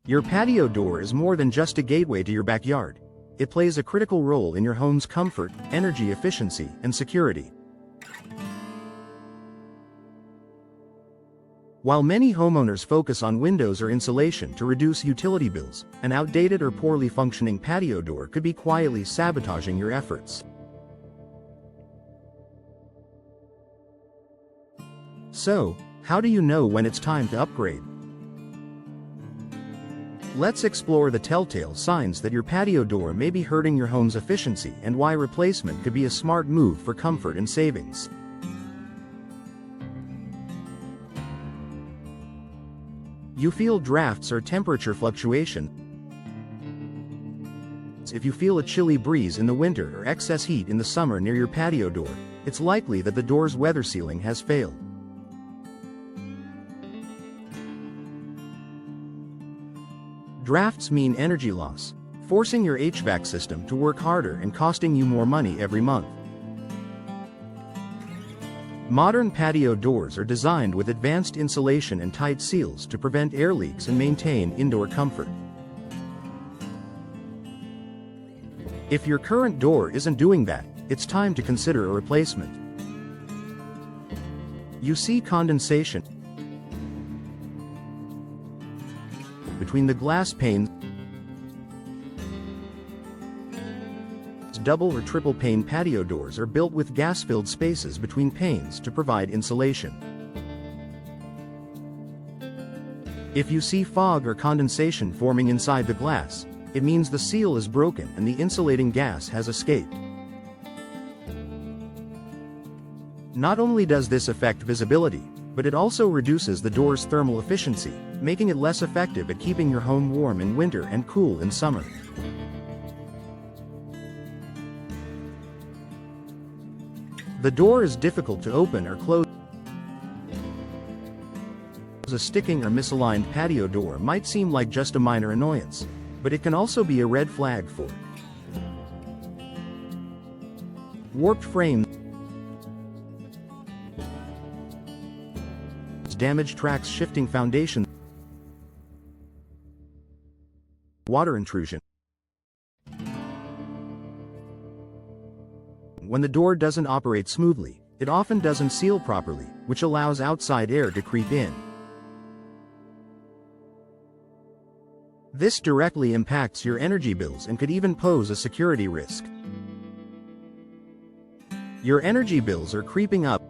Your patio door is more than just a gateway to your backyard. It plays a critical role in your home's comfort, energy efficiency, and security. While many homeowners focus on windows or insulation to reduce utility bills, an outdated or poorly functioning patio door could be quietly sabotaging your efforts. So, how do you know when it's time to upgrade? Let's explore the telltale signs that your patio door may be hurting your home's efficiency and why replacement could be a smart move for comfort and savings. You feel drafts or temperature fluctuation. If you feel a chilly breeze in the winter or excess heat in the summer near your patio door, it's likely that the door's weather sealing has failed. Drafts mean energy loss, forcing your HVAC system to work harder and costing you more money every month. Modern patio doors are designed with advanced insulation and tight seals to prevent air leaks and maintain indoor comfort. If your current door isn't doing that, it's time to consider a replacement. You see condensation between the glass panes. Double or triple pane patio doors are built with gas-filled spaces between panes to provide insulation. If you see fog or condensation forming inside the glass, it means the seal is broken and the insulating gas has escaped. Not only does this affect visibility, but it also reduces the door's thermal efficiency, making it less effective at keeping your home warm in winter and cool in summer. The door is difficult to open or close. A sticking or misaligned patio door might seem like just a minor annoyance, but it can also be a red flag for warped frames, damaged tracks, shifting foundations, water intrusion. When the door doesn't operate smoothly, it often doesn't seal properly, which allows outside air to creep in. This directly impacts your energy bills and could even pose a security risk. Your energy bills are creeping up.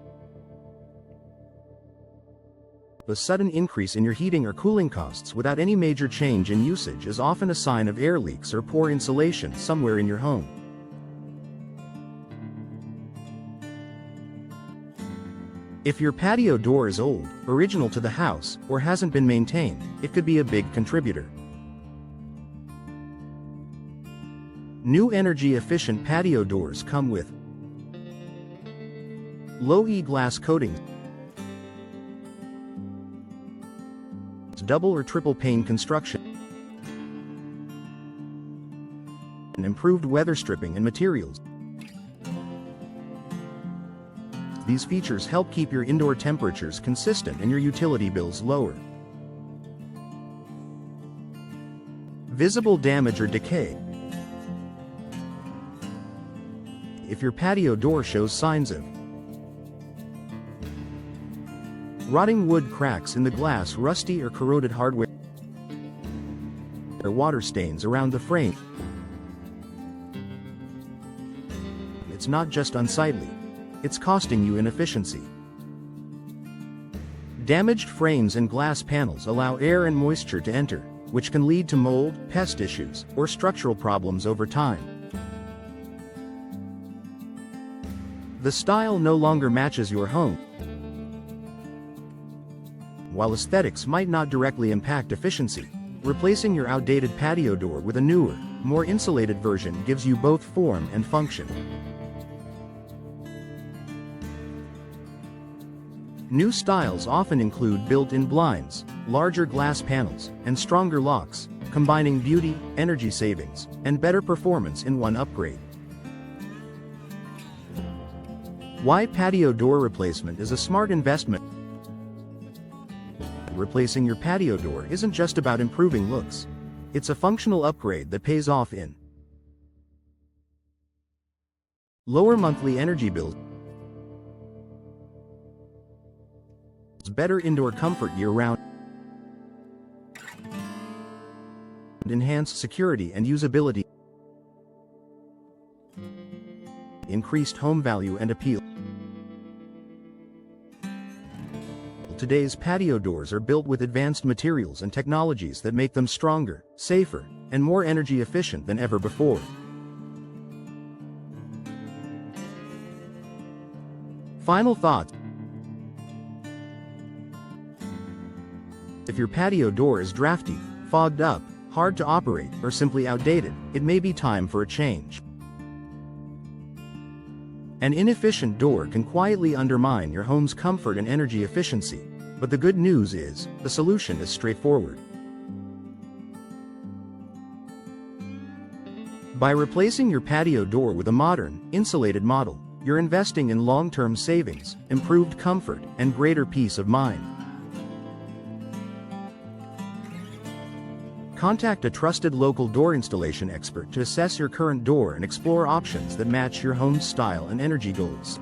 A sudden increase in your heating or cooling costs without any major change in usage is often a sign of air leaks or poor insulation somewhere in your home. If your patio door is old, original to the house, or hasn't been maintained, it could be a big contributor. New energy-efficient patio doors come with low E-glass coatings, double or triple pane construction, and improved weather stripping and materials. These features help keep your indoor temperatures consistent and your utility bills lower. Visible damage or decay. If your patio door shows signs of rotting wood, cracks in the glass, rusty or corroded hardware, or water stains around the frame, it's not just unsightly. It's costing you in efficiency. Damaged frames and glass panels allow air and moisture to enter, which can lead to mold, pest issues, or structural problems over time. The style no longer matches your home. While aesthetics might not directly impact efficiency, replacing your outdated patio door with a newer, more insulated version gives you both form and function. New styles often include built-in blinds, larger glass panels, and stronger locks, combining beauty, energy savings, and better performance in one upgrade. Why patio door replacement is a smart investment. replacing your patio door isn't just about improving looks. It's a functional upgrade that pays off in lower monthly energy bills, better indoor comfort year-round, and enhanced security and usability, increased home value and appeal. Today's patio doors are built with advanced materials and technologies that make them stronger, safer, and more energy efficient than ever before. Final thoughts. If your patio door is drafty, fogged up, hard to operate, or simply outdated, it may be time for a change. An inefficient door can quietly undermine your home's comfort and energy efficiency, but the good news is, the solution is straightforward. By replacing your patio door with a modern, insulated model, you're investing in long-term savings, improved comfort, and greater peace of mind. Contact a trusted local door installation expert to assess your current door and explore options that match your home's style and energy goals.